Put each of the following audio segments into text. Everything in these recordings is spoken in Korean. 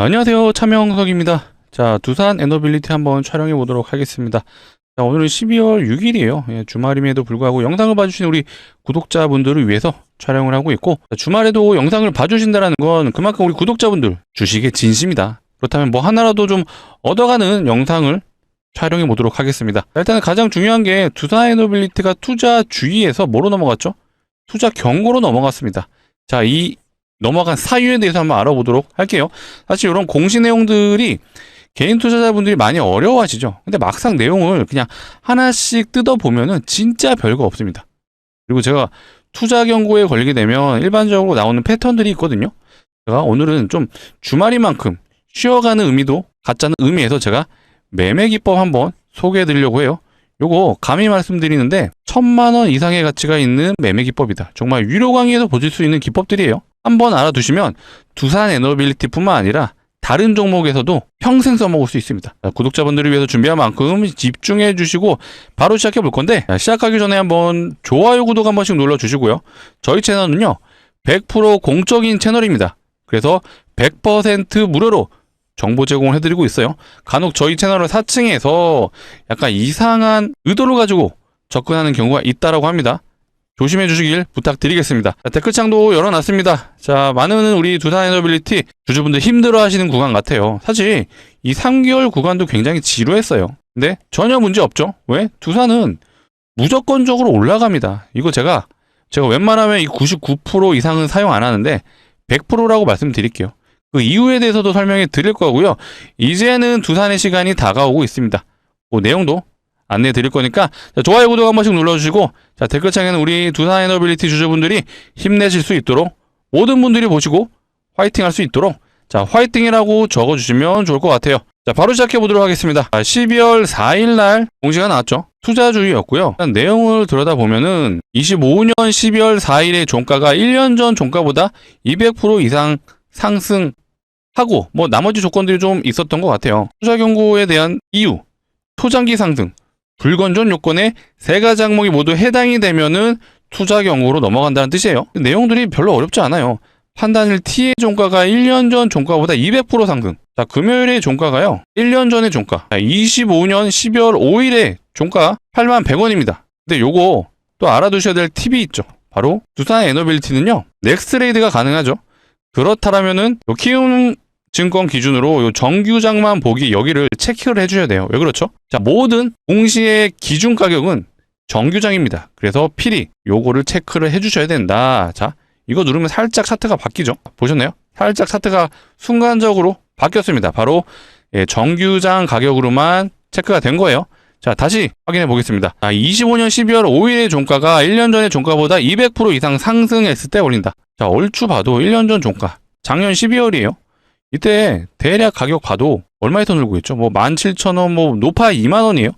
안녕하세요. 차명석입니다. 자, 두산 에너빌리티 한번 촬영해 보도록 하겠습니다. 자, 오늘은 12월 6일이에요. 주말임에도 불구하고 영상을 봐주신 우리 구독자분들을 위해서 촬영을 하고 있고, 주말에도 영상을 봐주신다는 건 그만큼 우리 구독자분들 주식에 진심이다. 그렇다면 뭐 하나라도 좀 얻어가는 영상을 촬영해 보도록 하겠습니다. 일단은 가장 중요한 게 두산 에너빌리티가 투자 주의에서 뭐로 넘어갔죠? 투자 경고로 넘어갔습니다. 자, 이 넘어간 사유에 대해서 한번 알아보도록 할게요. 사실 이런 공시 내용들이 개인 투자자분들이 많이 어려워하시죠. 근데 막상 내용을 그냥 하나씩 뜯어보면은 진짜 별거 없습니다. 그리고 제가 투자 경고에 걸리게 되면 일반적으로 나오는 패턴들이 있거든요. 제가 오늘은 좀 주말인 만큼 쉬어가는 의미도 갖자는 의미에서 제가 매매 기법 한번 소개해 드리려고 해요. 요거 감히 말씀드리는데 1000만 원 이상의 가치가 있는 매매 기법이다. 정말 유료 강의에서 보실 수 있는 기법들이에요. 한번 알아두시면 두산 에너빌리티뿐만 아니라 다른 종목에서도 평생 써먹을 수 있습니다. 구독자분들을 위해서 준비한 만큼 집중해 주시고 바로 시작해 볼 건데, 시작하기 전에 한번 좋아요, 구독 한 번씩 눌러주시고요. 저희 채널은요 100% 공적인 채널입니다. 그래서 100% 무료로 정보 제공을 해드리고 있어요. 간혹 저희 채널을 4층에서 약간 이상한 의도를 가지고 접근하는 경우가 있다라고 합니다. 조심해 주시길 부탁드리겠습니다. 자, 댓글창도 열어놨습니다. 자, 많은 우리 두산 에너빌리티 주주분들 힘들어 하시는 구간 같아요. 사실 이 3개월 구간도 굉장히 지루했어요. 근데 전혀 문제 없죠. 왜? 두산은 무조건적으로 올라갑니다. 이거 제가 웬만하면 이 99% 이상은 사용 안 하는데 100%라고 말씀드릴게요. 그 이유에 대해서도 설명해 드릴 거고요. 이제는 두산의 시간이 다가오고 있습니다. 그 내용도 안내해 드릴 거니까, 자, 좋아요, 구독 한 번씩 눌러주시고, 자, 댓글창에는 우리 두산 에너빌리티 주주분들이 힘내실 수 있도록 모든 분들이 보시고 화이팅 할 수 있도록, 자, 화이팅이라고 적어주시면 좋을 것 같아요. 자, 바로 시작해 보도록 하겠습니다. 12월 4일 날 공시가 나왔죠. 투자주의였고요. 일단 내용을 들여다보면은 25년 12월 4일의 종가가 1년 전 종가보다 200% 이상 상승하고, 뭐 나머지 조건들이 좀 있었던 것 같아요. 투자 경고에 대한 이유, 초장기 상승, 불건전 요건에 세 가지 항목이 모두 해당이 되면은 투자 경고로 넘어간다는 뜻이에요. 내용들이 별로 어렵지 않아요. 판단일 T의 종가가 1년 전 종가보다 200% 상승. 자, 금요일의 종가가요 1년 전의 종가, 25년 12월 5일의 종가 81,100원입니다. 근데 요거 또 알아두셔야 될 팁이 있죠. 바로 두산 에너빌리티는요 넥스트레이드가 가능하죠. 그렇다면은 키움 증권 기준으로 요 정규장만 보기 여기를 체크를 해주셔야 돼요. 왜 그렇죠? 자, 모든 공시의 기준 가격은 정규장입니다. 그래서 필히 요거를 체크를 해주셔야 된다. 자, 이거 누르면 살짝 차트가 바뀌죠. 보셨나요? 살짝 차트가 순간적으로 바뀌었습니다. 바로 정규장 가격으로만 체크가 된 거예요. 자, 다시 확인해 보겠습니다. 25년 12월 5일의 종가가 1년 전의 종가보다 200% 이상 상승했을 때 올린다. 자, 얼추 봐도 1년 전 종가, 작년 12월이에요. 이때 대략 가격 봐도 얼마에 늘고 있죠? 뭐 17,000원, 뭐 높아 2만원이에요.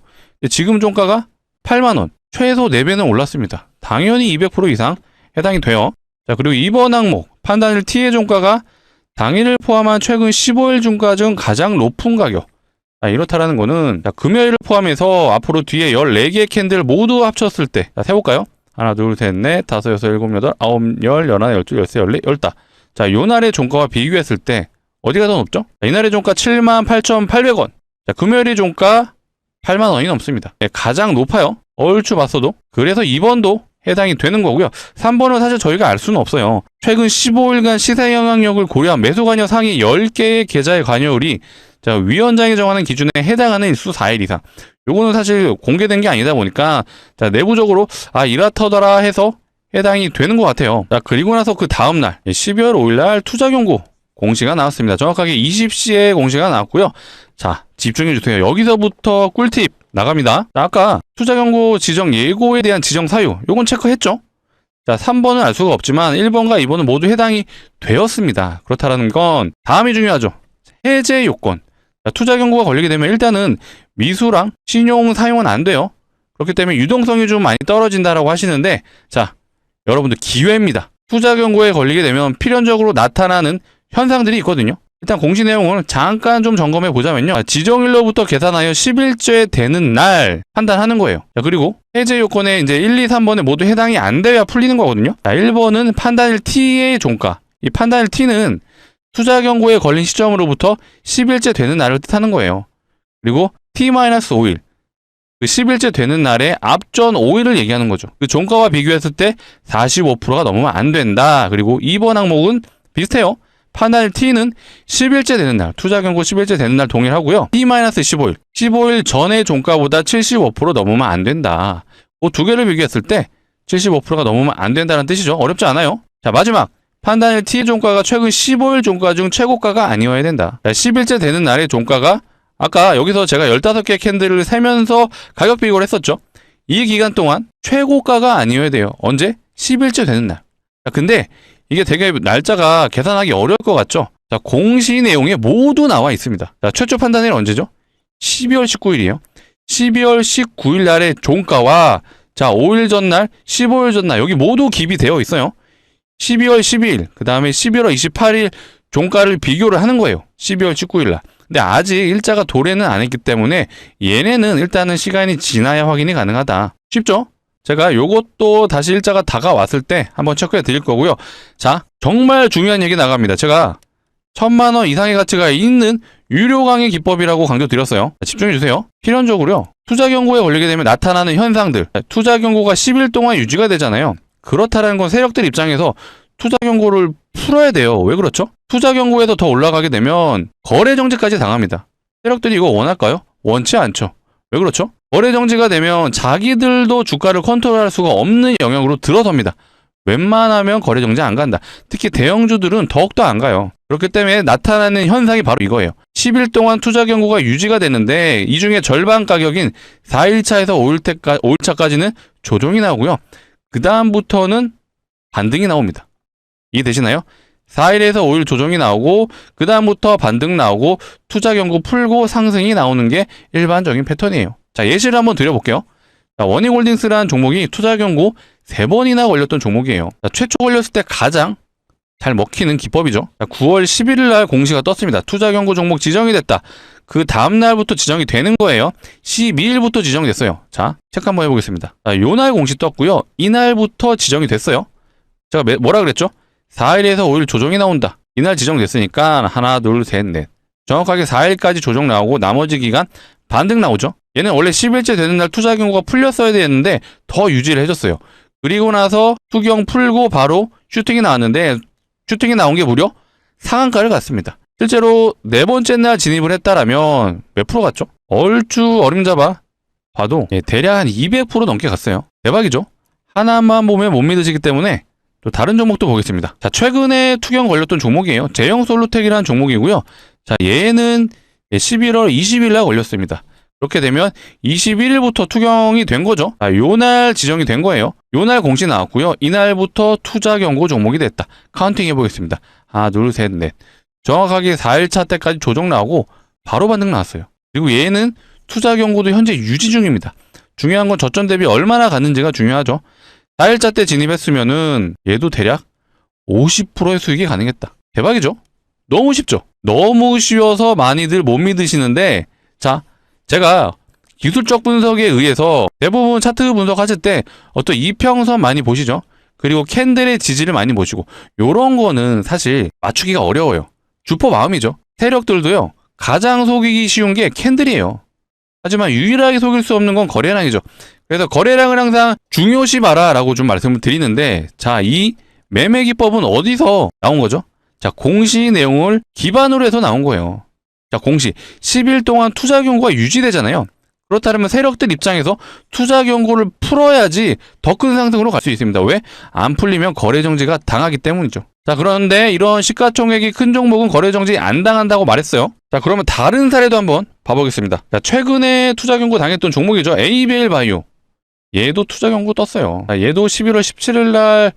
지금 종가가 8만원, 최소 4배는 올랐습니다. 당연히 200% 이상 해당이 돼요. 자, 그리고 이번 항목 판단일 T의 종가가 당일을 포함한 최근 15일 종가 중 가장 높은 가격. 자, 이렇다라는 거는, 자, 금요일을 포함해서 앞으로 뒤에 14개의 캔들 모두 합쳤을 때, 자, 세볼까요? 하나, 둘, 셋, 넷, 다섯, 여섯, 일곱, 여덟, 아홉, 열, 열하나, 열둘, 열세, 열네, 열다. 자, 요 날의 종가와 비교했을 때 어디가 더 높죠? 자, 이날의 종가 78,800원. 자, 금요일의 종가 8만원이 넘습니다. 네, 가장 높아요. 얼추 봤어도. 그래서 2번도 해당이 되는 거고요. 3번은 사실 저희가 알 수는 없어요. 최근 15일간 시세 영향력을 고려한 매수 관여 상위 10개의 계좌의 관여율이, 자, 위원장이 정하는 기준에 해당하는 일수 4일 이상. 요거는 사실 공개된 게 아니다 보니까, 자, 내부적으로 이렇더라 해서 해당이 되는 것 같아요. 자, 그리고 나서 그 다음날 12월 5일날 투자 경고 공시가 나왔습니다. 정확하게 20시에 공시가 나왔고요. 자, 집중해 주세요. 여기서부터 꿀팁 나갑니다. 자, 아까 투자 경고 지정 예고에 대한 지정 사유, 요건 체크했죠? 자, 3번은 알 수가 없지만 1번과 2번은 모두 해당이 되었습니다. 그렇다라는 건 다음이 중요하죠. 해제 요건. 자, 투자 경고가 걸리게 되면 일단은 미수랑 신용 사용은 안 돼요. 그렇기 때문에 유동성이 좀 많이 떨어진다라고 하시는데, 자, 여러분들 기회입니다. 투자 경고에 걸리게 되면 필연적으로 나타나는 현상들이 있거든요. 일단 공시 내용을 잠깐 좀 점검해 보자면요. 지정일로부터 계산하여 10일째 되는 날 판단하는 거예요. 자, 그리고 해제 요건에 이제 1, 2, 3번에 모두 해당이 안 돼야 풀리는 거거든요. 자, 1번은 판단일 T의 종가. 이 판단일 T는 투자 경고에 걸린 시점으로부터 10일째 되는 날을 뜻하는 거예요. 그리고 T-5일, 그 10일째 되는 날에 앞전 5일을 얘기하는 거죠. 그 종가와 비교했을 때 45%가 넘으면 안 된다. 그리고 2번 항목은 비슷해요. 판단일 T는 10일째 되는 날, 투자 경고 10일째 되는 날 동일하고요. T-15일, 15일 전의 종가보다 75% 넘으면 안 된다. 그 두 개를 비교했을 때 75%가 넘으면 안 된다는 뜻이죠. 어렵지 않아요. 자, 마지막. 판단일 T 종가가 최근 15일 종가 중 최고가가 아니어야 된다. 10일째 되는 날의 종가가 아까 여기서 제가 15개 캔들을 세면서 가격 비교를 했었죠. 이 기간 동안 최고가가 아니어야 돼요. 언제? 10일째 되는 날. 자, 근데 이게 되게 날짜가 계산하기 어려울 것 같죠? 자, 공시 내용에 모두 나와 있습니다. 자, 최초 판단일 언제죠? 12월 19일이에요. 12월 19일 날의 종가와 자, 5일 전날, 15일 전날 여기 모두 기입이 되어 있어요. 12월 12일, 그 다음에 11월 28일 종가를 비교를 하는 거예요. 12월 19일 날. 근데 아직 일자가 도래는 안 했기 때문에 얘네는 일단은 시간이 지나야 확인이 가능하다. 쉽죠? 제가 요것도 다시 일자가 다가왔을 때 한번 체크해 드릴 거고요. 자, 정말 중요한 얘기 나갑니다. 제가 1000만원 이상의 가치가 있는 유료 강의 기법이라고 강조드렸어요. 집중해 주세요. 필연적으로요. 투자 경고에 걸리게 되면 나타나는 현상들. 투자 경고가 10일 동안 유지가 되잖아요. 그렇다는 건 세력들 입장에서 투자 경고를 풀어야 돼요. 왜 그렇죠? 투자 경고에서 더 올라가게 되면 거래 정지까지 당합니다. 세력들이 이거 원할까요? 원치 않죠. 왜 그렇죠? 거래 정지가 되면 자기들도 주가를 컨트롤할 수가 없는 영역으로 들어섭니다. 웬만하면 거래 정지 안 간다. 특히 대형주들은 더욱더 안 가요. 그렇기 때문에 나타나는 현상이 바로 이거예요. 10일 동안 투자 경고가 유지가 되는데 이 중에 절반 가격인 4일차에서 5일차까지는 조정이 나오고요. 그 다음부터는 반등이 나옵니다. 이해되시나요? 4일에서 5일 조정이 나오고 그 다음부터 반등 나오고 투자 경고 풀고 상승이 나오는 게 일반적인 패턴이에요. 자, 예시를 한번 드려볼게요. 자, 원익홀딩스라는 종목이 투자 경고 3번이나 걸렸던 종목이에요. 자, 최초 걸렸을 때 가장 잘 먹히는 기법이죠. 자, 9월 11일 날 공시가 떴습니다. 투자 경고 종목 지정이 됐다. 그 다음 날부터 지정이 되는 거예요. 12일부터 지정이 됐어요. 자, 체크 한번 해보겠습니다. 자, 요날 공시 떴고요. 이날부터 지정이 됐어요. 제가 뭐라 그랬죠? 4일에서 5일 조정이 나온다. 이날 지정됐으니까 하나, 둘, 셋, 넷. 정확하게 4일까지 조정 나오고 나머지 기간 반등 나오죠. 얘는 원래 10일째 되는 날 투자 경고가 풀렸어야 되는데 더 유지를 해줬어요. 그리고 나서 투경 풀고 바로 슈팅이 나왔는데 슈팅이 나온 게 무려 상한가를 갔습니다. 실제로 네 번째 날 진입을 했다라면 몇 프로 갔죠? 얼추 어림잡아 봐도 대략 한 200% 넘게 갔어요. 대박이죠? 하나만 보면 못 믿으시기 때문에 또 다른 종목도 보겠습니다. 자, 최근에 투경 걸렸던 종목이에요. 제형솔루텍이라는 종목이고요. 자, 얘는 11월 20일 날 걸렸습니다. 그렇게 되면 21일부터 투경이 된 거죠. 자, 요날 지정이 된 거예요. 요날 공시 나왔고요. 이날부터 투자 경고 종목이 됐다. 카운팅 해보겠습니다. 하나, 둘, 셋, 넷. 정확하게 4일차 때까지 조정 나오고 바로 반등 나왔어요. 그리고 얘는 투자 경고도 현재 유지 중입니다. 중요한 건 저점 대비 얼마나 갔는지가 중요하죠. 4일차 때 진입했으면은 얘도 대략 50%의 수익이 가능했다. 대박이죠? 너무 쉽죠? 너무 쉬워서 많이들 못 믿으시는데, 자, 제가 기술적 분석에 의해서 대부분 차트 분석하실 때 어떤 이평선 많이 보시죠? 그리고 캔들의 지지를 많이 보시고 요런 거는 사실 맞추기가 어려워요. 주포 마음이죠. 세력들도요. 가장 속이기 쉬운 게 캔들이에요. 하지만 유일하게 속일 수 없는 건 거래량이죠. 그래서 거래량을 항상 중요시 봐라라고 좀 말씀을 드리는데, 자, 이 매매 기법은 어디서 나온 거죠? 자, 공시 내용을 기반으로 해서 나온 거예요. 자, 공시 10일 동안 투자 경고가 유지되잖아요. 그렇다면 세력들 입장에서 투자 경고를 풀어야지 더 큰 상승으로 갈 수 있습니다. 왜? 안 풀리면 거래 정지가 당하기 때문이죠. 자, 그런데 이런 시가총액이 큰 종목은 거래 정지 안 당한다고 말했어요. 자, 그러면 다른 사례도 한번 봐보겠습니다. 자, 최근에 투자 경고 당했던 종목이죠. ABL 바이오. 얘도 투자 경고 떴어요. 자, 얘도 11월 17일 날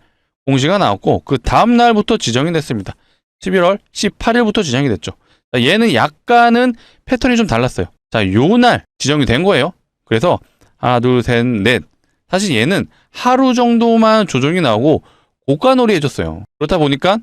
공시가 나왔고 그 다음 날부터 지정이 됐습니다. 11월 18일부터 지정이 됐죠. 자, 얘는 약간은 패턴이 좀 달랐어요. 자, 요날 지정이 된 거예요. 그래서 하나, 둘, 셋, 넷. 사실 얘는 하루 정도만 조정이 나오고 고가놀이 해줬어요. 그렇다 보니까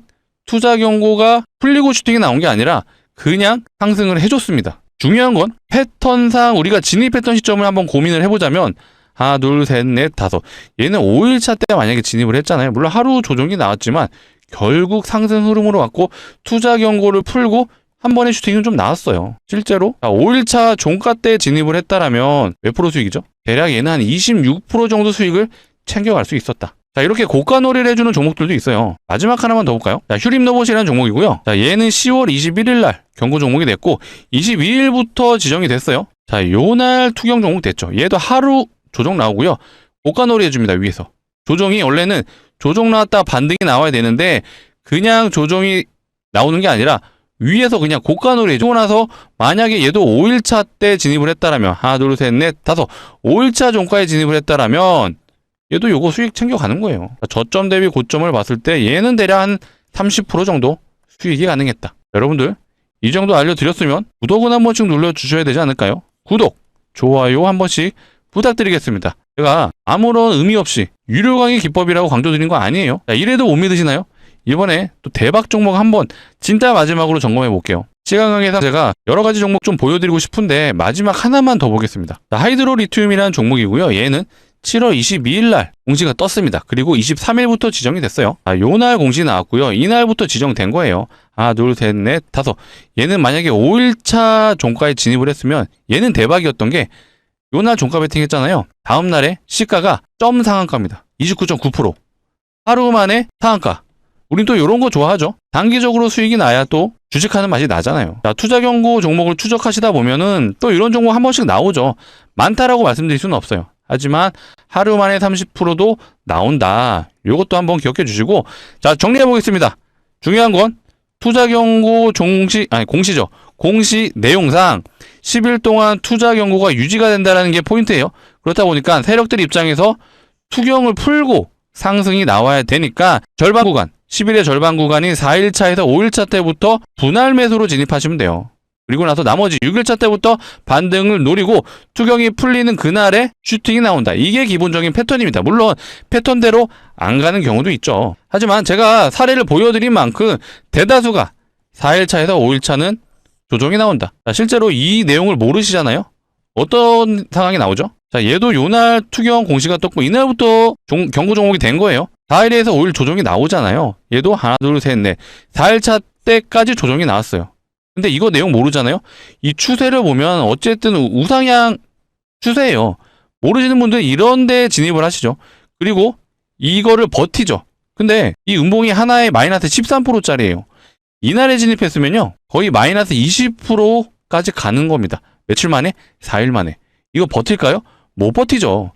투자 경고가 풀리고 슈팅이 나온 게 아니라 그냥 상승을 해줬습니다. 중요한 건 패턴상 우리가 진입했던 시점을 한번 고민을 해보자면 하나, 둘, 셋, 넷, 다섯. 얘는 5일차 때 만약에 진입을 했잖아요. 물론 하루 조정이 나왔지만 결국 상승 흐름으로 왔고 투자 경고를 풀고 한 번의 슈팅은 좀 나왔어요. 실제로 5일차 종가 때 진입을 했다라면 몇 프로 수익이죠? 대략 얘는 한 26% 정도 수익을 챙겨갈 수 있었다. 자, 이렇게 고가놀이를 해주는 종목들도 있어요. 마지막 하나만 더 볼까요? 자, 휴림로봇이라는 종목이고요. 자, 얘는 10월 21일 날 경고 종목이 됐고 22일부터 지정이 됐어요. 자, 요날 투경 종목 됐죠. 얘도 하루 조정 나오고요. 고가놀이 해줍니다. 위에서. 조정이 원래는 조정 나왔다 반등이 나와야 되는데 그냥 조정이 나오는 게 아니라 위에서 그냥 고가놀이 해주고 나서 만약에 얘도 5일차 때 진입을 했다라면 하나 둘 셋 넷 다섯 5일차 종가에 진입을 했다라면 얘도 요거 수익 챙겨가는 거예요. 저점 대비 고점을 봤을 때 얘는 대략 한 30% 정도 수익이 가능했다. 여러분들 이 정도 알려드렸으면 구독은 한 번씩 눌러주셔야 되지 않을까요? 구독, 좋아요 한 번씩 부탁드리겠습니다. 제가 아무런 의미 없이 유료 강의 기법이라고 강조드린 거 아니에요. 자, 이래도 못 믿으시나요? 이번에 또 대박 종목 한번 진짜 마지막으로 점검해 볼게요. 시간 관계상 제가 여러 가지 종목 좀 보여드리고 싶은데 마지막 하나만 더 보겠습니다. 자, 하이드로 리튬이라는 종목이고요. 얘는 7월 22일 날 공시가 떴습니다. 그리고 23일부터 지정이 됐어요. 요날 공시 나왔고요. 이날부터 지정된 거예요. 하나, 둘, 셋, 넷, 다섯. 얘는 만약에 5일차 종가에 진입을 했으면 얘는 대박이었던 게 요날 종가 베팅 했잖아요. 다음 날에 시가가 점 상한가입니다. 29.9%. 하루 만에 상한가. 우린 또 이런 거 좋아하죠. 단기적으로 수익이 나야 또 주식하는 맛이 나잖아요. 자, 투자 경고 종목을 추적하시다 보면은 또 이런 종목 한 번씩 나오죠. 많다라고 말씀드릴 수는 없어요. 하지만 하루 만에 30%도 나온다. 이것도 한번 기억해 주시고, 자, 정리해 보겠습니다. 중요한 건 투자 경고 공시죠. 공시 내용상 10일 동안 투자 경고가 유지가 된다는 게 포인트예요. 그렇다 보니까 세력들 입장에서 투경을 풀고 상승이 나와야 되니까 절반 구간, 10일의 절반 구간인 4일차에서 5일차 때부터 분할 매수로 진입하시면 돼요. 그리고 나서 나머지 6일차 때부터 반등을 노리고 투경이 풀리는 그날에 슈팅이 나온다. 이게 기본적인 패턴입니다. 물론 패턴대로 안 가는 경우도 있죠. 하지만 제가 사례를 보여드린 만큼 대다수가 4일차에서 5일차는 조정이 나온다. 자, 실제로 이 내용을 모르시잖아요. 어떤 상황이 나오죠? 자, 얘도 요날 투경 공시가 떴고 이날부터 경고 종목이 된 거예요. 4일에서 5일 조정이 나오잖아요. 얘도 하나 둘 셋 넷 4일차 때까지 조정이 나왔어요. 근데 이거 내용 모르잖아요. 이 추세를 보면 어쨌든 우상향 추세예요. 모르시는 분들은 이런 데 진입을 하시죠. 그리고 이거를 버티죠. 근데 이 음봉이 하나에 마이너스 13%짜리예요. 이날에 진입했으면요. 거의 마이너스 20%까지 가는 겁니다. 며칠 만에? 4일 만에. 이거 버틸까요? 못 버티죠.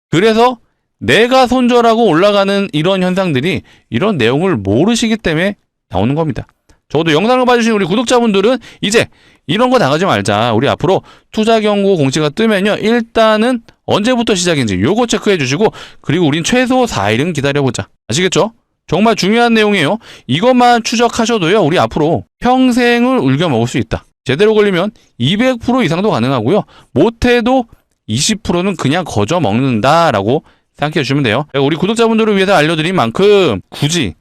그래서 내가 손절하고 올라가는 이런 현상들이 이런 내용을 모르시기 때문에 나오는 겁니다. 적어도 영상을 봐주신 우리 구독자분들은 이제 이런 거 나가지 말자. 우리 앞으로 투자 경고 공시가 뜨면요. 일단은 언제부터 시작인지 요거 체크해 주시고 그리고 우린 최소 4일은 기다려보자. 아시겠죠? 정말 중요한 내용이에요. 이것만 추적하셔도요. 우리 앞으로 평생을 울겨먹을 수 있다. 제대로 걸리면 200% 이상도 가능하고요. 못해도 20%는 그냥 거저 먹는다라고 생각해 주시면 돼요. 우리 구독자분들을 위해서 알려드린 만큼 굳이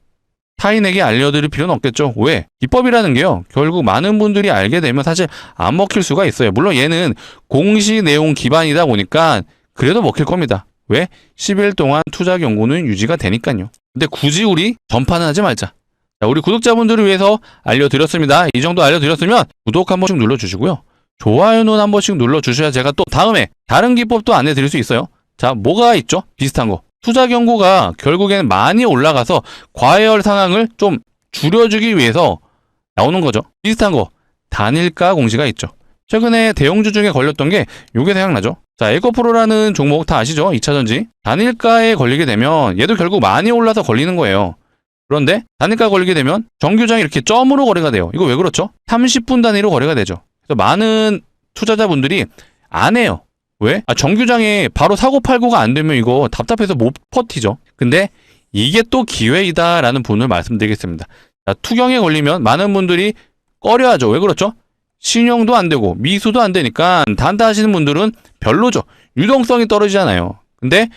타인에게 알려드릴 필요는 없겠죠. 왜? 기법이라는 게요. 결국 많은 분들이 알게 되면 사실 안 먹힐 수가 있어요. 물론 얘는 공시 내용 기반이다 보니까 그래도 먹힐 겁니다. 왜? 10일 동안 투자 경고는 유지가 되니까요. 근데 굳이 우리 전파는 하지 말자. 자, 우리 구독자분들을 위해서 알려드렸습니다. 이 정도 알려드렸으면 구독 한 번씩 눌러주시고요. 좋아요는 한 번씩 눌러주셔야 제가 또 다음에 다른 기법도 안내드릴 수 있어요. 자, 뭐가 있죠? 비슷한 거. 투자 경고가 결국에는 많이 올라가서 과열 상황을 좀 줄여주기 위해서 나오는 거죠. 비슷한 거. 단일가 공시가 있죠. 최근에 대형주 중에 걸렸던 게 요게 생각나죠. 자, 에코프로라는 종목 다 아시죠? 2차전지. 단일가에 걸리게 되면 얘도 결국 많이 올라서 걸리는 거예요. 그런데 단일가 걸리게 되면 정규장이 이렇게 점으로 거래가 돼요. 이거 왜 그렇죠? 30분 단위로 거래가 되죠. 그래서 많은 투자자분들이 안 해요. 왜? 정규장에 바로 사고 팔고가 안 되면 이거 답답해서 못 버티죠. 근데 이게 또 기회이다라는 분을 말씀드리겠습니다. 자, 투경에 걸리면 많은 분들이 꺼려하죠. 왜 그렇죠? 신용도 안 되고 미수도 안 되니까 단타 하시는 분들은 별로죠. 유동성이 떨어지잖아요. 근데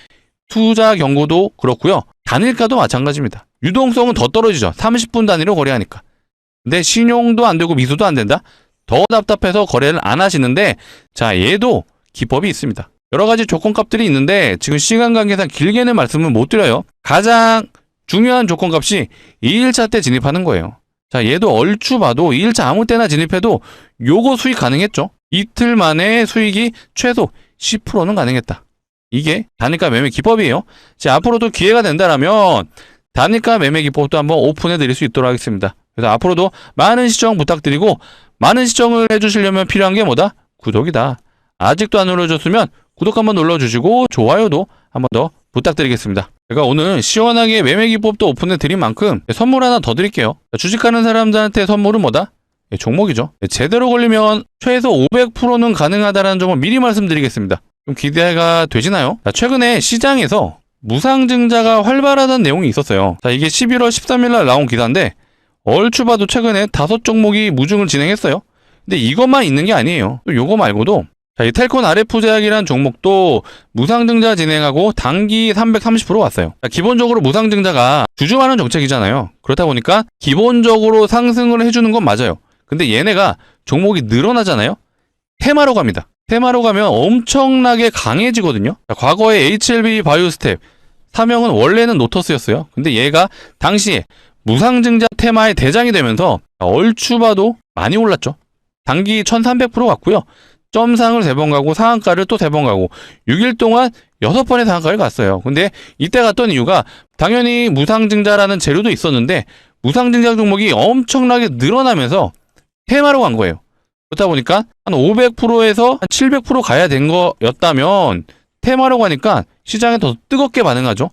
투자 경고도 그렇고요. 단일가도 마찬가지입니다. 유동성은 더 떨어지죠. 30분 단위로 거래하니까. 근데 신용도 안 되고 미수도 안 된다? 더 답답해서 거래를 안 하시는데 자, 얘도 기법이 있습니다. 여러 가지 조건값들이 있는데 지금 시간 관계상 길게는 말씀을 못 드려요. 가장 중요한 조건값이 2일차 때 진입하는 거예요. 자, 얘도 얼추 봐도 2일차 아무 때나 진입해도 요거 수익 가능했죠. 이틀 만에 수익이 최소 10%는 가능했다. 이게 단일가 매매 기법이에요. 자, 앞으로도 기회가 된다라면 단일가 매매 기법도 한번 오픈해 드릴 수 있도록 하겠습니다. 그래서 앞으로도 많은 시청 부탁드리고, 많은 시청을 해주시려면 필요한 게 뭐다? 구독이다. 아직도 안 눌러줬으면 구독 한번 눌러주시고 좋아요도 한번 더 부탁드리겠습니다. 제가 오늘 시원하게 매매 기법도 오픈해 드린 만큼 선물 하나 더 드릴게요. 주식하는 사람들한테 선물은 뭐다? 종목이죠. 제대로 걸리면 최소 500%는 가능하다는 점을 미리 말씀드리겠습니다. 좀 기대가 되시나요? 최근에 시장에서 무상증자가 활발하다는 내용이 있었어요. 자, 이게 11월 13일 날 나온 기사인데 얼추 봐도 최근에 5종목이 무증을 진행했어요. 근데 이것만 있는 게 아니에요. 또 요거 말고도 자, 이 텔콘 RF제약이라는 종목도 무상증자 진행하고 단기 330% 왔어요. 자, 기본적으로 무상증자가 주주환원 정책이잖아요. 그렇다 보니까 기본적으로 상승을 해주는 건 맞아요. 근데 얘네가 종목이 늘어나잖아요. 테마로 갑니다. 테마로 가면 엄청나게 강해지거든요. 자, 과거에 HLB 바이오스텝 사명은 원래는 노터스였어요. 근데 얘가 당시에 무상증자 테마의 대장이 되면서 얼추 봐도 많이 올랐죠. 단기 1300% 갔고요. 점상을 3번 가고 상한가를 또 3번 가고 6일 동안 6번의 상한가를 갔어요. 근데 이때 갔던 이유가 당연히 무상증자라는 재료도 있었는데 무상증자 종목이 엄청나게 늘어나면서 테마로 간 거예요. 그렇다 보니까 한 500%에서 한 700% 가야 된 거였다면 테마로 가니까 시장에 더 뜨겁게 반응하죠.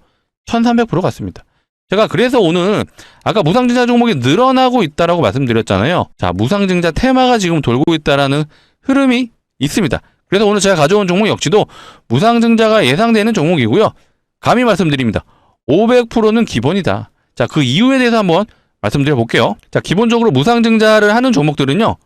1300% 갔습니다. 제가 그래서 오늘 아까 무상증자 종목이 늘어나고 있다라고 말씀드렸잖아요. 자, 무상증자 테마가 지금 돌고 있다라는 흐름이 있습니다. 그래서 오늘 제가 가져온 종목 역시도 무상증자가 예상되는 종목이고요. 감히 말씀드립니다. 500%는 기본이다. 자, 그 이유에 대해서 한번 말씀드려 볼게요. 자, 기본적으로 무상증자를 하는 종목들은요,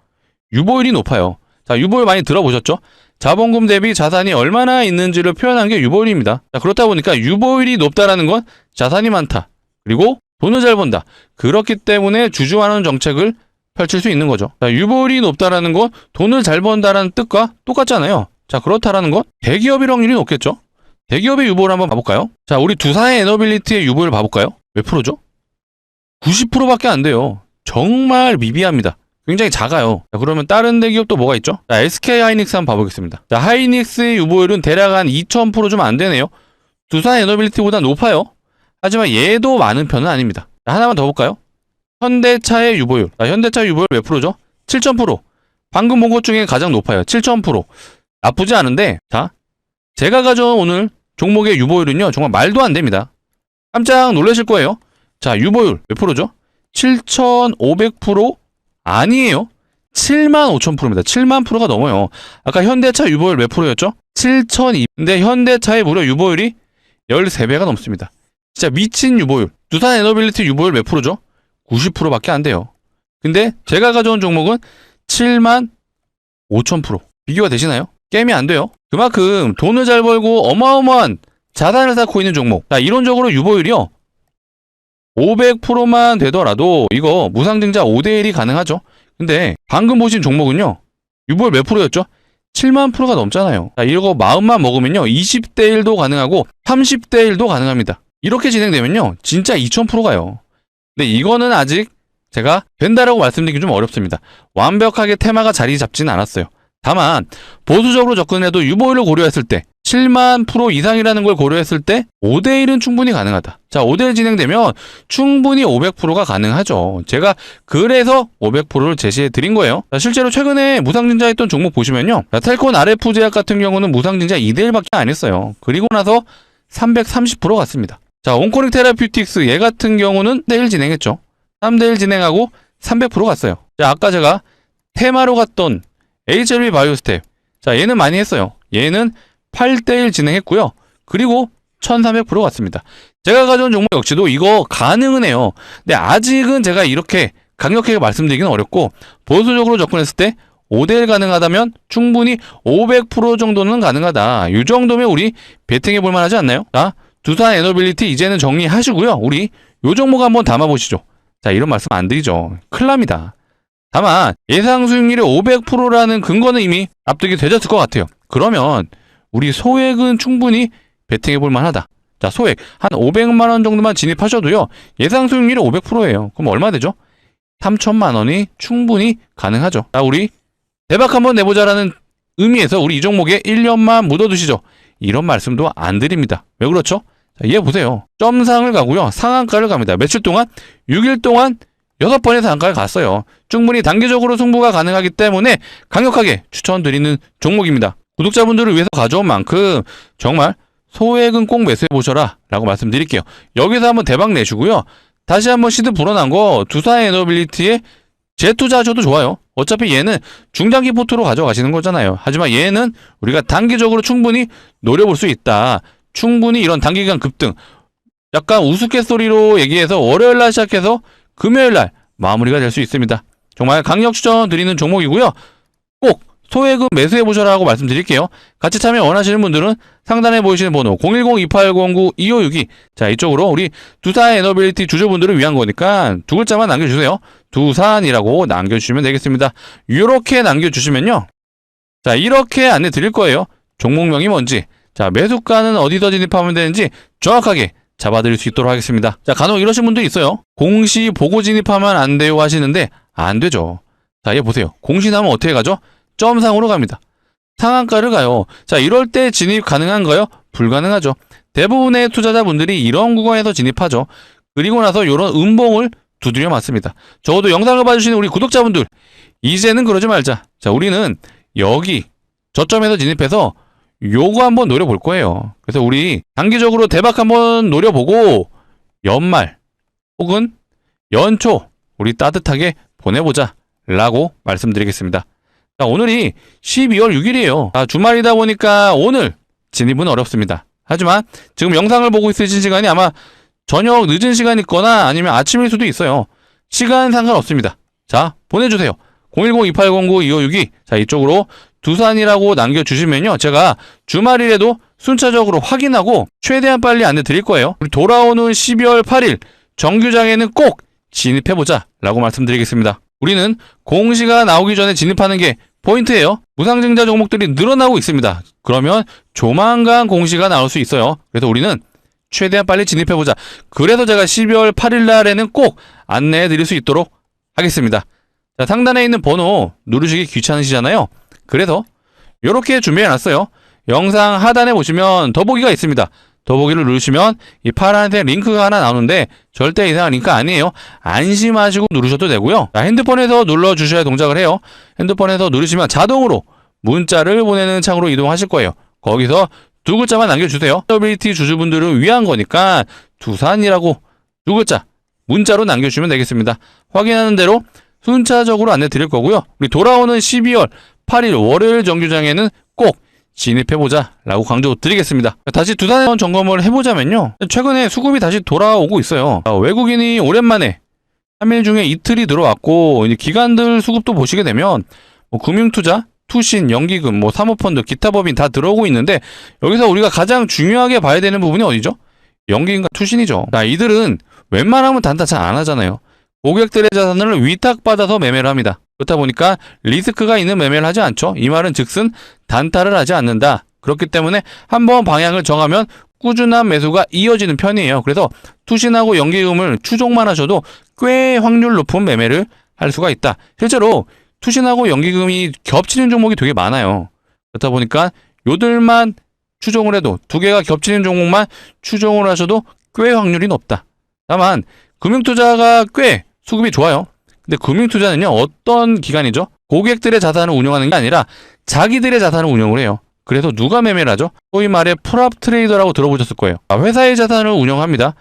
유보율이 높아요. 자, 유보율 많이 들어보셨죠? 자본금 대비 자산이 얼마나 있는지를 표현한 게 유보율입니다. 자, 그렇다 보니까 유보율이 높다라는 건 자산이 많다. 그리고 돈을 잘 번다. 그렇기 때문에 주주환원 정책을 펼칠 수 있는 거죠. 자, 유보율이 높다라는 건 돈을 잘 번다라는 뜻과 똑같잖아요. 자, 그렇다라는 건 대기업일 확률이 높겠죠. 대기업의 유보를 한번 봐볼까요? 자, 우리 두산의 에너빌리티의 유보율 봐볼까요? 몇 프로죠? 90%밖에 안 돼요. 정말 미비합니다. 굉장히 작아요. 자, 그러면 다른 대기업 또 뭐가 있죠? 자, SK 하이닉스 한번 봐보겠습니다. 자, 하이닉스의 유보율은 대략 한 2000% 좀 안 되네요. 두산 에너빌리티보다 높아요. 하지만 얘도 많은 편은 아닙니다. 자, 하나만 더 볼까요? 현대차의 유보율. 자, 현대차 유보율 몇 프로죠? 7000%. 방금 본 것 중에 가장 높아요. 7000%. 나쁘지 않은데, 자, 제가 가져온 오늘 종목의 유보율은요, 정말 말도 안 됩니다. 깜짝 놀라실 거예요. 자, 유보율 몇 프로죠? 7500% 아니에요. 75000%입니다. 70000%가 넘어요. 아까 현대차 유보율 몇 프로였죠? 7200. 근데 현대차의 무려 유보율이 13배가 넘습니다. 진짜 미친 유보율. 두산 에너빌리티 유보율 몇 프로죠? 90%밖에 안 돼요. 근데 제가 가져온 종목은 75000%. 비교가 되시나요? 게임이 안 돼요. 그만큼 돈을 잘 벌고 어마어마한 자산을 쌓고 있는 종목. 자, 이론적으로 유보율이요, 500%만 되더라도 이거 무상증자 5대1이 가능하죠. 근데 방금 보신 종목은요, 유보율 몇 프로였죠? 70000%가 넘잖아요. 자, 이거 마음만 먹으면요, 20대1도 가능하고 30대1도 가능합니다. 이렇게 진행되면요, 진짜 2000% 가요. 근데 이거는 아직 제가 된다라고 말씀드리기 좀 어렵습니다. 완벽하게 테마가 자리 잡지는 않았어요. 다만 보수적으로 접근해도 유보율을 고려했을 때 70000% 이상이라는 걸 고려했을 때 5대1은 충분히 가능하다. 자, 5대1 진행되면 충분히 500%가 가능하죠. 제가 그래서 500%를 제시해 드린 거예요. 자, 실제로 최근에 무상증자 했던 종목 보시면요, 자, 텔콘 RF제약 같은 경우는 무상증자 2대1밖에 안 했어요. 그리고 나서 330% 갔습니다. 자, 온코닉 테라퓨틱스 얘 같은 경우는 3대1 진행했죠. 3대1 진행하고 300% 갔어요. 자, 아까 제가 테마로 갔던 HLB 바이오스텝. 자, 얘는 많이 했어요. 얘는 8대1 진행했고요. 그리고 1300% 갔습니다. 제가 가져온 종목 역시도 이거 가능은 해요. 근데 아직은 제가 이렇게 강력하게 말씀드리기는 어렵고, 보수적으로 접근했을 때 5대1 가능하다면 충분히 500% 정도는 가능하다. 이 정도면 우리 베팅해 볼 만하지 않나요? 자, 두산 에너빌리티 이제는 정리하시고요. 우리 요 종목 한번 담아보시죠. 자, 이런 말씀 안 드리죠. 큰일 납니다. 다만 예상 수익률이 500%라는 근거는 이미 납득이 되셨을 것 같아요. 그러면 우리 소액은 충분히 베팅해 볼 만하다. 자, 소액 한 500만 원 정도만 진입하셔도요. 예상 수익률이 500%예요. 그럼 얼마 되죠? 3천만 원이 충분히 가능하죠. 자, 우리 대박 한번 내보자라는 의미에서 우리 이 종목에 1년만 묻어두시죠. 이런 말씀도 안 드립니다. 왜 그렇죠? 자, 얘 보세요. 점상을 가고요. 상한가를 갑니다. 며칠 동안? 6일 동안 6번의 상한가를 갔어요. 충분히 단기적으로 승부가 가능하기 때문에 강력하게 추천드리는 종목입니다. 구독자분들을 위해서 가져온 만큼 정말 소액은 꼭 매수해보셔라 라고 말씀드릴게요. 여기서 한번 대박 내시고요. 다시 한번 시드 불어난 거 두산에너빌리티에 재투자하셔도 좋아요. 어차피 얘는 중장기 포트로 가져가시는 거잖아요. 하지만 얘는 우리가 단기적으로 충분히 노려볼 수 있다. 충분히 이런 단기간 급등, 약간 우스갯소리로 얘기해서 월요일날 시작해서 금요일날 마무리가 될 수 있습니다. 정말 강력 추천드리는 종목이고요. 꼭 소액은 매수해보셔라고 말씀드릴게요. 같이 참여 원하시는 분들은 상단에 보이시는 번호 010-2809-2562 자, 이쪽으로 우리 두산에너빌리티 주주분들을 위한 거니까 두 글자만 남겨주세요. 두산이라고 남겨주시면 되겠습니다. 이렇게 남겨주시면요. 자, 이렇게 안내 드릴 거예요. 종목명이 뭔지, 자, 매수가는 어디서 진입하면 되는지 정확하게 잡아드릴 수 있도록 하겠습니다. 자, 간혹 이러신 분들이 있어요. 공시 보고 진입하면 안 돼요 하시는데 안 되죠. 자, 얘 보세요. 공시 나면 어떻게 가죠? 점상으로 갑니다. 상한가를 가요. 자, 이럴 때 진입 가능한가요? 불가능하죠. 대부분의 투자자분들이 이런 구간에서 진입하죠. 그리고 나서 이런 음봉을 두드려 맞습니다. 적어도 영상을 봐주시는 우리 구독자분들, 이제는 그러지 말자. 자, 우리는 여기 저점에서 진입해서 요거 한번 노려볼 거예요. 그래서 우리 단기적으로 대박 한번 노려보고 연말 혹은 연초 우리 따뜻하게 보내보자 라고 말씀드리겠습니다. 자, 오늘이 12월 6일이에요. 자, 주말이다 보니까 오늘 진입은 어렵습니다. 하지만 지금 영상을 보고 있으신 시간이 아마 저녁 늦은 시간이거나 아니면 아침일 수도 있어요. 시간 상관없습니다. 자, 보내주세요. 010-2809-2562 자, 이쪽으로 두산이라고 남겨주시면요. 제가 주말이라도 순차적으로 확인하고 최대한 빨리 안내 드릴 거예요. 우리 돌아오는 12월 8일 정규장에는 꼭 진입해보자 라고 말씀드리겠습니다. 우리는 공시가 나오기 전에 진입하는 게 포인트예요. 무상증자 종목들이 늘어나고 있습니다. 그러면 조만간 공시가 나올 수 있어요. 그래서 우리는 최대한 빨리 진입해보자. 그래서 제가 12월 8일 날에는 꼭 안내해 드릴 수 있도록 하겠습니다. 자, 상단에 있는 번호 누르시기 귀찮으시잖아요. 그래서 이렇게 준비해놨어요. 영상 하단에 보시면 더보기가 있습니다. 더보기를 누르시면 이 파란색 링크가 하나 나오는데 절대 이상한 링크 아니에요. 안심하시고 누르셔도 되고요. 자, 핸드폰에서 눌러주셔야 동작을 해요. 핸드폰에서 누르시면 자동으로 문자를 보내는 창으로 이동하실 거예요. 거기서 두 글자만 남겨주세요. 에너빌리티 주주분들을 위한 거니까 두산이라고 두 글자 문자로 남겨주시면 되겠습니다. 확인하는 대로 순차적으로 안내 드릴 거고요. 우리 돌아오는 12월 8일 월요일 정규장에는 꼭 진입해보자 라고 강조 드리겠습니다. 다시 두산에 점검을 해보자면요. 최근에 수급이 다시 돌아오고 있어요. 외국인이 오랜만에 3일 중에 이틀이 들어왔고 이제 기관들 수급도 보시게 되면 뭐 금융투자, 투신, 연기금, 뭐 사모펀드, 기타 법인 다 들어오고 있는데 여기서 우리가 가장 중요하게 봐야 되는 부분이 어디죠? 연기금과 투신이죠. 자, 이들은 웬만하면 단타 잘 안 하잖아요. 고객들의 자산을 위탁받아서 매매를 합니다. 그렇다 보니까 리스크가 있는 매매를 하지 않죠. 이 말은 즉슨 단타를 하지 않는다. 그렇기 때문에 한번 방향을 정하면 꾸준한 매수가 이어지는 편이에요. 그래서 투신하고 연기금을 추종만 하셔도 꽤 확률 높은 매매를 할 수가 있다. 실제로 투신하고 연기금이 겹치는 종목이 되게 많아요. 그렇다 보니까 요들만 추종을 해도 두 개가 겹치는 종목만 추종을 하셔도 꽤 확률이 높다. 다만 금융투자가 꽤 수급이 좋아요. 근데 금융투자는요, 어떤 기관이죠? 고객들의 자산을 운영하는 게 아니라 자기들의 자산을 운영을 해요. 그래서 누가 매매를 하죠? 소위 말해 프랍 트레이더라고 들어보셨을 거예요. 회사의 자산을 운영합니다.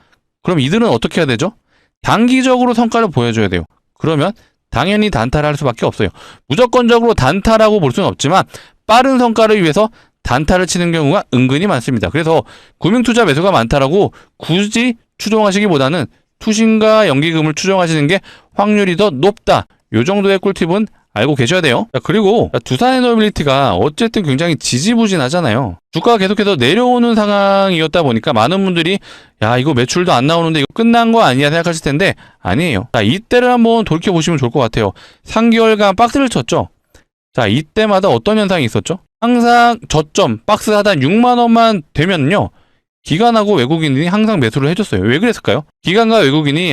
그럼 이들은 어떻게 해야 되죠? 단기적으로 성과를 보여줘야 돼요. 그러면 당연히 단타를 할 수밖에 없어요. 무조건적으로 단타라고 볼 수는 없지만 빠른 성과를 위해서 단타를 치는 경우가 은근히 많습니다. 그래서 금융투자 매수가 많다라고 굳이 추종하시기보다는 투신과 연기금을 추종하시는 게 확률이 더 높다. 요 정도의 꿀팁은 알고 계셔야 돼요. 자, 그리고 두산에너빌리티가 어쨌든 굉장히 지지부진하잖아요. 주가가 계속해서 내려오는 상황이었다 보니까 많은 분들이 야, 이거 매출도 안 나오는데 이거 끝난 거 아니야 생각하실 텐데 아니에요. 자, 이때를 한번 돌이켜보시면 좋을 것 같아요. 3개월간 박스를 쳤죠. 자, 이때마다 어떤 현상이 있었죠? 항상 저점 박스 하단 6만 원만 되면요, 기관하고 외국인이 항상 매수를 해줬어요. 왜 그랬을까요? 기관과 외국인이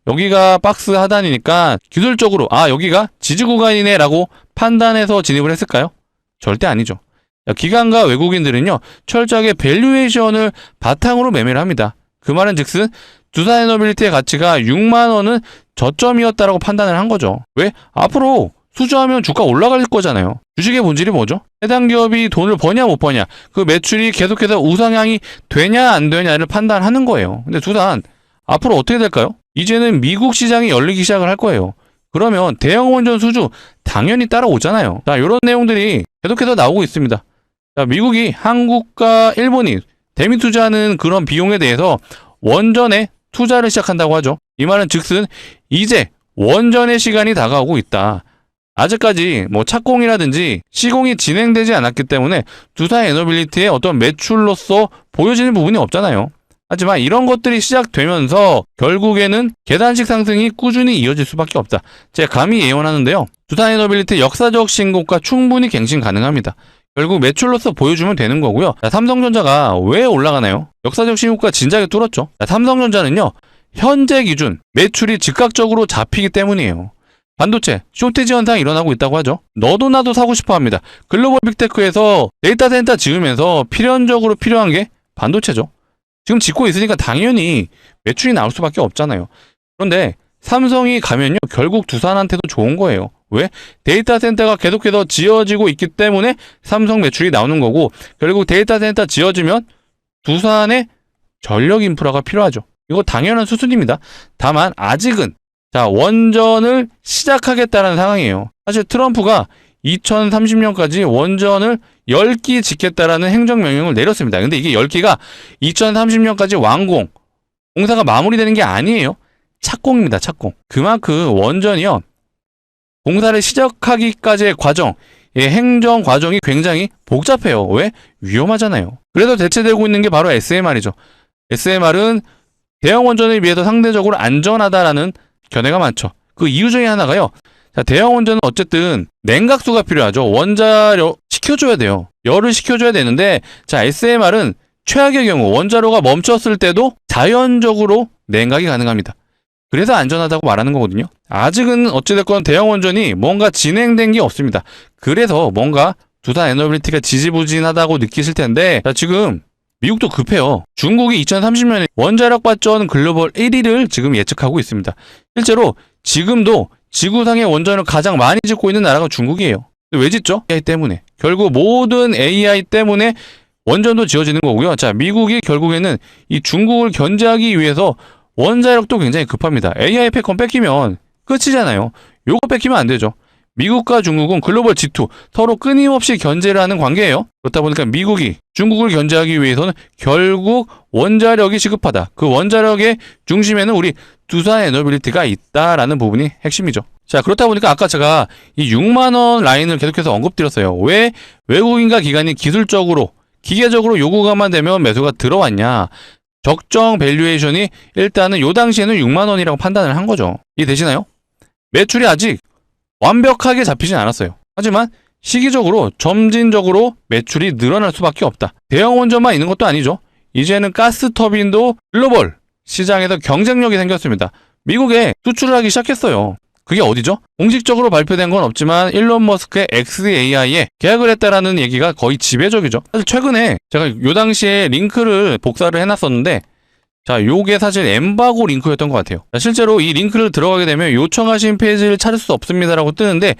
여기가 박스 하단이니까 기술적으로 여기가 지지 구간이네 라고 판단해서 진입을 했을까요? 절대 아니죠. 기관과 외국인들은요, 철저하게 밸류에이션을 바탕으로 매매를 합니다. 그 말은 즉슨 두산에너빌리티의 가치가 6만원은 저점이었다라고 판단을 한 거죠. 왜? 앞으로 수주하면 주가 올라갈 거잖아요. 주식의 본질이 뭐죠? 해당 기업이 돈을 버냐 못 버냐, 그 매출이 계속해서 우상향이 되냐 안 되냐를 판단하는 거예요. 근데 두산 앞으로 어떻게 될까요? 이제는 미국 시장이 열리기 시작을 할 거예요. 그러면 대형 원전 수주 당연히 따라오잖아요. 자, 이런 내용들이 계속해서 나오고 있습니다. 자, 미국이 한국과 일본이 대미 투자하는 그런 비용에 대해서 원전에 투자를 시작한다고 하죠. 이 말은 즉슨 이제 원전의 시간이 다가오고 있다. 아직까지 착공이라든지 시공이 진행되지 않았기 때문에 두산에너빌리티의 어떤 매출로서 보여지는 부분이 없잖아요. 하지만 이런 것들이 시작되면서 결국에는 계단식 상승이 꾸준히 이어질 수밖에 없다. 제가 감히 예언하는데요. 두산에너빌리티 역사적 신고가 충분히 갱신 가능합니다. 결국 매출로서 보여주면 되는 거고요. 자, 삼성전자가 왜 올라가나요? 역사적 신고가 진작에 뚫었죠. 자, 삼성전자는요, 현재 기준 매출이 즉각적으로 잡히기 때문이에요. 반도체 쇼티지 현상이 일어나고 있다고 하죠. 너도 나도 사고 싶어 합니다. 글로벌 빅테크에서 데이터 센터 지으면서 필연적으로 필요한 게 반도체죠. 지금 짓고 있으니까 당연히 매출이 나올 수밖에 없잖아요. 그런데 삼성이 가면요, 결국 두산한테도 좋은 거예요. 왜? 데이터 센터가 계속해서 지어지고 있기 때문에 삼성 매출이 나오는 거고, 결국 데이터 센터 지어지면 두산의 전력 인프라가 필요하죠. 이거 당연한 수순입니다. 다만 아직은 원전을 시작하겠다는 상황이에요. 사실 트럼프가 2030년까지 원전을 10기 짓겠다라는 행정명령을 내렸습니다. 근데 이게 10기가 2030년까지 완공, 공사가 마무리되는 게 아니에요. 착공입니다. 착공. 그만큼 원전이요, 공사를 시작하기까지의 과정, 행정 과정이 굉장히 복잡해요. 왜? 위험하잖아요. 그래서 대체되고 있는 게 바로 SMR이죠. SMR은 대형 원전에 비해서 상대적으로 안전하다라는 견해가 많죠. 그 이유 중에 하나가요. 자, 대형 원전은 어쨌든 냉각수가 필요하죠. 원자력 식혀줘야 돼요. 열을 식혀줘야 되는데, 자, SMR은 최악의 경우 원자로가 멈췄을 때도 자연적으로 냉각이 가능합니다. 그래서 안전하다고 말하는 거거든요. 아직은 어찌됐건 대형 원전이 뭔가 진행된 게 없습니다. 그래서 뭔가 두산에너빌리티가 지지부진하다고 느끼실 텐데, 자, 지금 미국도 급해요. 중국이 2030년에 원자력 발전 글로벌 1위를 지금 예측하고 있습니다. 실제로 지금도 지구상의 원전을 가장 많이 짓고 있는 나라가 중국이에요. 왜 짓죠? AI 때문에. 결국 모든 AI 때문에 원전도 지어지는 거고요. 자, 미국이 결국에는 이 중국을 견제하기 위해서 원자력도 굉장히 급합니다. AI 패권 뺏기면 끝이잖아요. 요거 뺏기면 안 되죠. 미국과 중국은 글로벌 G2, 서로 끊임없이 견제를 하는 관계예요. 그렇다 보니까 미국이 중국을 견제하기 위해서는 결국 원자력이 시급하다. 그 원자력의 중심에는 우리 두산에너빌리티가 있다라는 부분이 핵심이죠. 자, 그렇다 보니까 아까 제가 이 6만원 라인을 계속해서 언급드렸어요. 왜 외국인과 기관이 기술적으로, 기계적으로 요구가만 되면 매수가 들어왔냐. 적정 밸류에이션이 일단은 요 당시에는 6만원이라고 판단을 한 거죠. 이해되시나요? 매출이 아직 완벽하게 잡히진 않았어요. 하지만 시기적으로 점진적으로 매출이 늘어날 수밖에 없다. 대형 원전만 있는 것도 아니죠. 이제는 가스 터빈도 글로벌 시장에서 경쟁력이 생겼습니다. 미국에 수출을 하기 시작했어요. 그게 어디죠? 공식적으로 발표된 건 없지만 일론 머스크의 XAI에 계약을 했다라는 얘기가 거의 지배적이죠. 사실 최근에 제가 요 당시에 링크를 복사를 해놨었는데, 자, 요게 사실 엠바고 링크였던 것 같아요. 자, 실제로 이 링크를 들어가게 되면 요청하신 페이지를 찾을 수 없습니다라고 뜨는데,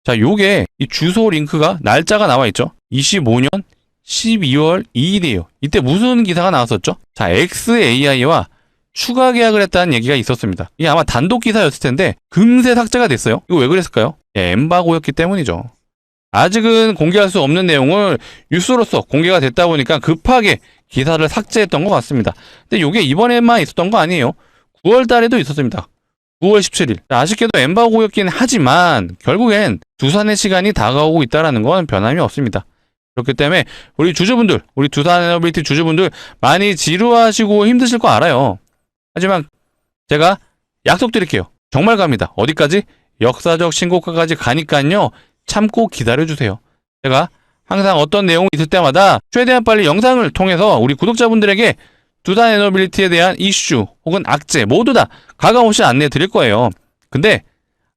자, 요게 이 주소 링크가 날짜가 나와 있죠. 25년 12월 2일이에요. 이때 무슨 기사가 나왔었죠? 자, XAI와 추가 계약을 했다는 얘기가 있었습니다. 이게 아마 단독 기사였을 텐데 금세 삭제가 됐어요. 이거 왜 그랬을까요? 엠바고였기 때문이죠. 아직은 공개할 수 없는 내용을 뉴스로서 공개가 됐다 보니까 급하게 기사를 삭제했던 것 같습니다. 근데 이게 이번에만 있었던 거 아니에요. 9월 달에도 있었습니다. 9월 17일. 아쉽게도 엠바고였긴 하지만 결국엔 두산의 시간이 다가오고 있다는 건 변함이 없습니다. 그렇기 때문에 우리 주주분들, 우리 두산에너빌리티 주주분들 많이 지루하시고 힘드실 거 알아요. 하지만 제가 약속드릴게요. 정말 갑니다. 어디까지? 역사적 신고가까지 가니까요. 참고 기다려주세요. 제가 항상 어떤 내용이 있을 때마다 최대한 빨리 영상을 통해서 우리 구독자분들에게 두산 에너빌리티에 대한 이슈 혹은 악재 모두 다 가감없이 안내해 드릴 거예요. 근데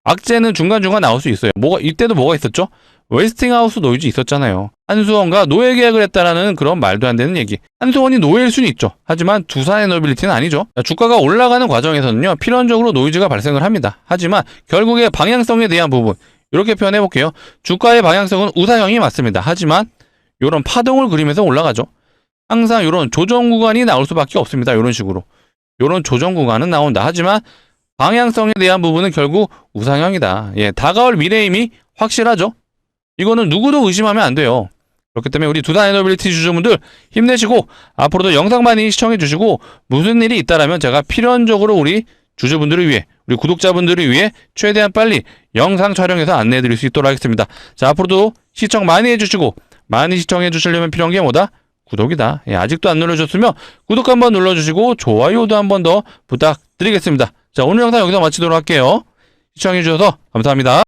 악재는 중간중간 나올 수 있어요. 이때도 뭐가 있었죠? 웨스팅하우스 노이즈 있었잖아요. 한수원과 노예 계약을 했다라는 그런 말도 안 되는 얘기. 한수원이 노예일 수는 있죠. 하지만 두산 에너빌리티는 아니죠. 주가가 올라가는 과정에서는요, 필연적으로 노이즈가 발생을 합니다. 하지만 결국에 방향성에 대한 부분, 이렇게 표현해 볼게요. 주가의 방향성은 우상향이 맞습니다. 하지만 이런 파동을 그리면서 올라가죠. 항상 이런 조정 구간이 나올 수밖에 없습니다. 이런 식으로. 이런 조정 구간은 나온다. 하지만 방향성에 대한 부분은 결국 우상향이다. 예, 다가올 미래임이 확실하죠. 이거는 누구도 의심하면 안 돼요. 그렇기 때문에 우리 두산 에너빌리티 주주분들 힘내시고 앞으로도 영상 많이 시청해 주시고 무슨 일이 있다라면 제가 필연적으로 우리 주주분들을 위해 우리 구독자분들을 위해 최대한 빨리 영상 촬영해서 안내해 드릴 수 있도록 하겠습니다. 자, 앞으로도 시청 많이 해주시고 많이 시청해 주시려면 필요한 게 뭐다? 구독이다. 예, 아직도 안 눌러주셨으면 구독 한번 눌러주시고 좋아요도 한번 더 부탁드리겠습니다. 자, 오늘 영상 여기서 마치도록 할게요. 시청해 주셔서 감사합니다.